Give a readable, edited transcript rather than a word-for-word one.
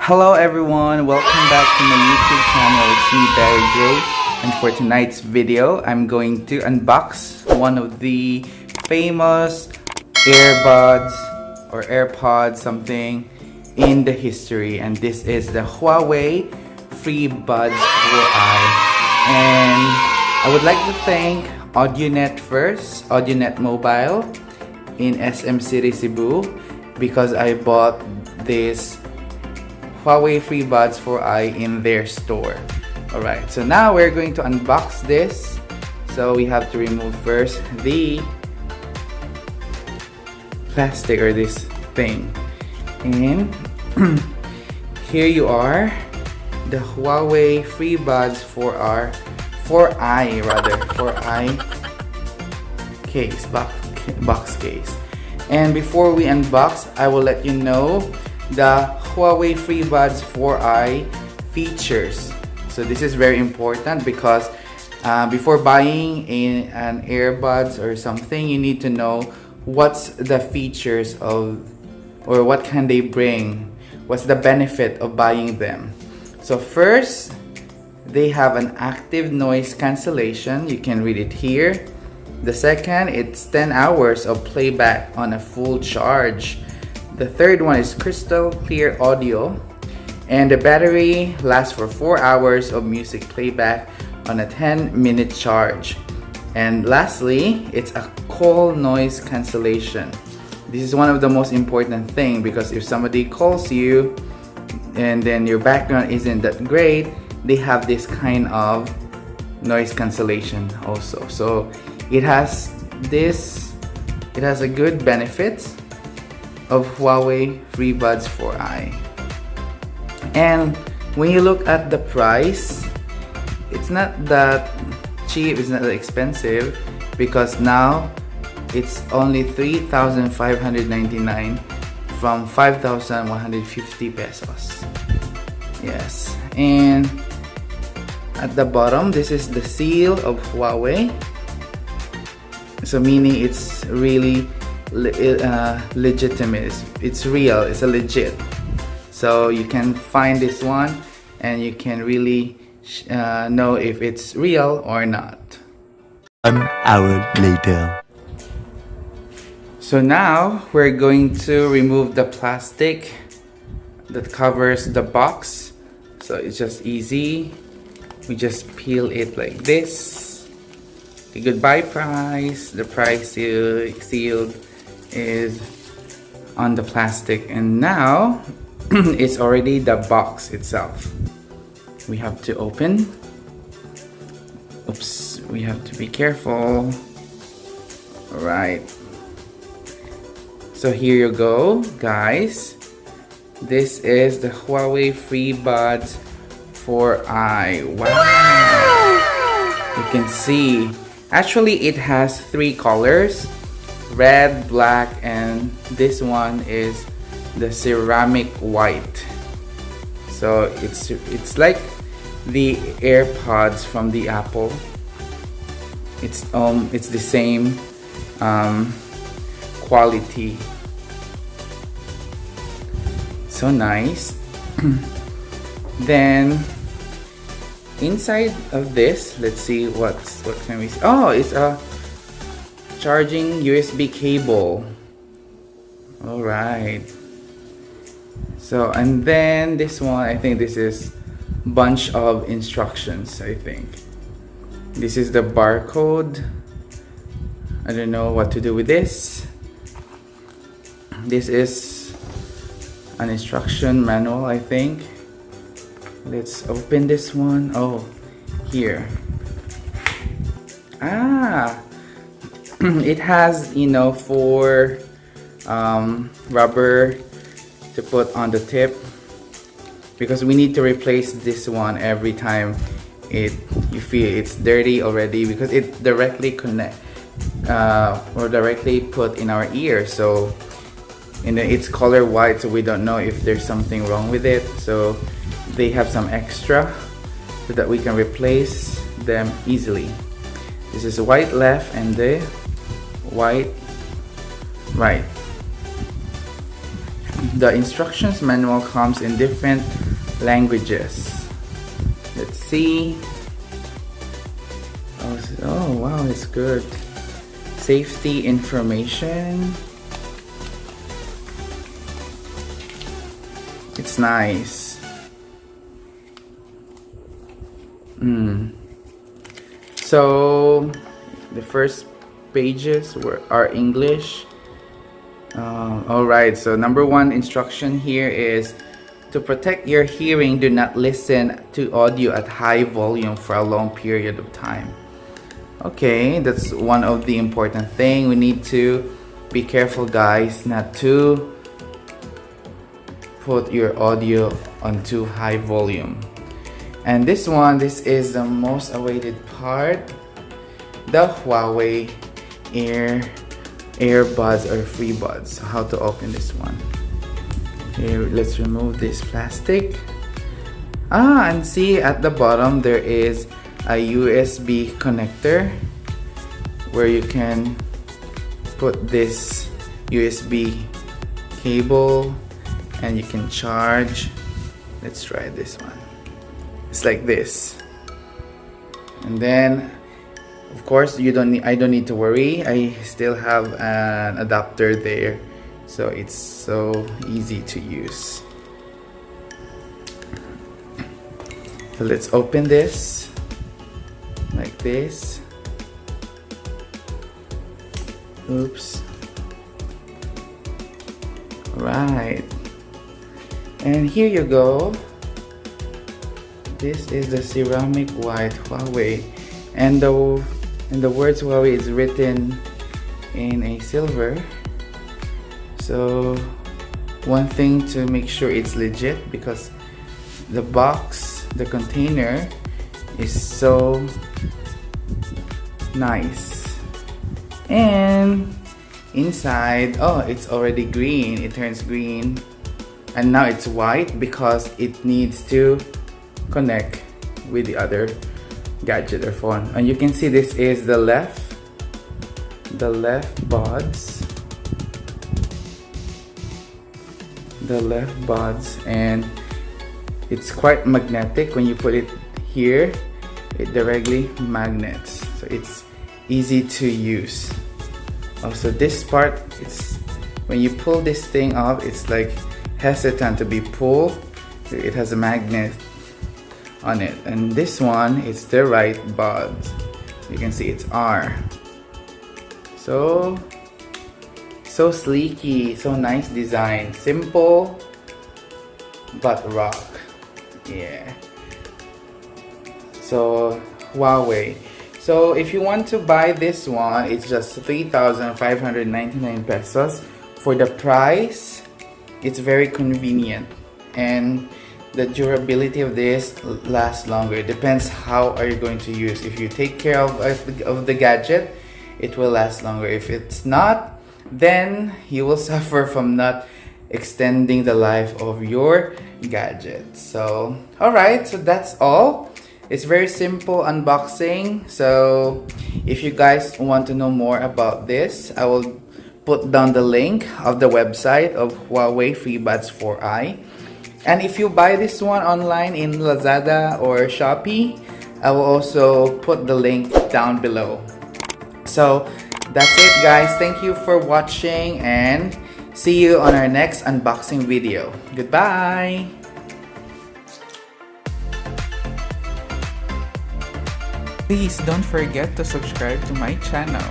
Hello everyone, welcome back to my YouTube channel. It's me, Barry J. And for tonight's video, I'm going to unbox one of the famous earbuds or AirPods something in the history. And this is the HUAWEI FreeBuds 4i. And I would like to thank AudioNet first, AudioNet Mobile in SM City, Cebu, because I bought this HUAWEI FreeBuds 4i in their store. Alright, so now we're going to unbox this. So we have to remove first the plastic or this thing. And here you are, the HUAWEI FreeBuds 4i case, box case. And before we unbox, I will let you know the HUAWEI FreeBuds 4i features. So this is very important because before buying an earbuds or something, you need to know what's the features of, or what can they bring, what's the benefit of buying them. So first, they have an active noise cancellation. You can read it here. The second, it's 10 hours of playback on a full charge. The third one is crystal clear audio, and the battery lasts for 4 hours of music playback on a 10-minute charge. And lastly, it's a call noise cancellation. This is one of the most important thing, because if somebody calls you and then your background isn't that great, they have this kind of noise cancellation also. So it has a good benefit of HUAWEI FreeBuds 4i. And when you look at the price, it's not that cheap, it's not that expensive, because now it's only 3,599 from 5,150 pesos. Yes, and at the bottom, this is the seal of HUAWEI. So meaning it's really legitimate, it's real, it's a legit. So you can find this one and you can really know if it's real or not. 1 hour later. So now we're going to remove the plastic that covers the box. So it's just easy. We just peel it like this. The goodbye price, the price sealed is on the plastic, and now it's already the box itself. We have to open. Oops, we have to be careful. Alright, so here you go, guys. This is the HUAWEI FreeBuds 4i. Wow, you can see actually it has 3 colors: red, black, and this one is the ceramic white. So it's like the AirPods from the Apple. It's the same quality. So nice. Then inside of this, let's see what can we see. Oh, it's a charging USB cable. All right. So, and then this one, I think this is bunch of instructions. I think this is the barcode. I don't know what to do with this. This is an instruction manual, I think. Let's open this one. Oh, here. It has, 4 rubber to put on the tip, because we need to replace this one every time you feel it's dirty already, because it directly connect or directly put in our ear. So it's color white, so we don't know if there's something wrong with it. So they have some extra so that we can replace them easily. This is white left and the white right. The instructions manual comes in different languages. Let's see. Oh wow, it's good. Safety information. It's nice. So the first pages are English. Alright, so number one instruction here is to protect your hearing, do not listen to audio at high volume for a long period of time. Okay, that's one of the important thing. We need to be careful, guys, not to put your audio on too high volume. And this is the most awaited part, the Huawei earbuds or FreeBuds. So how to open this one? Here, let's remove this plastic. And see at the bottom there is a USB connector where you can put this USB cable and you can charge. Let's try this one. It's like this, and then of course I don't need to worry. I still have an adapter there, so it's so easy to use. So let's open this like this. Oops. Right, and here you go. This is the ceramic white Huawei, and the words Huawei is written in a silver. So one thing to make sure it's legit, because the box, the container is so nice, and inside, oh, it's already green. It turns green and now it's white because it needs to connect with the other gadget or phone. And you can see this is the left buds, and it's quite magnetic. When you put it here, it directly magnets, so it's easy to use. Also, this part, it's when you pull this thing off, it's like hesitant to be pulled. It has a magnet on it. And this one is the right buds. You can see it's R. So sleeky, so nice design, simple but rock. Yeah. So Huawei. So if you want to buy this one, it's just 3,599 pesos. For the price, it's very convenient, and the durability of this lasts longer. It depends how are you going to use. If you take care of the gadget, it will last longer. If it's not, then you will suffer from not extending the life of your gadget. So alright, so that's all. It's very simple unboxing. So if you guys want to know more about this, I will put down the link of the website of HUAWEI FreeBuds 4i. And if you buy this one online in LAZADA or Shopee, I will also put the link down below. So that's it, guys. Thank you for watching, and see you on our next unboxing video. Goodbye! Please don't forget to subscribe to my channel.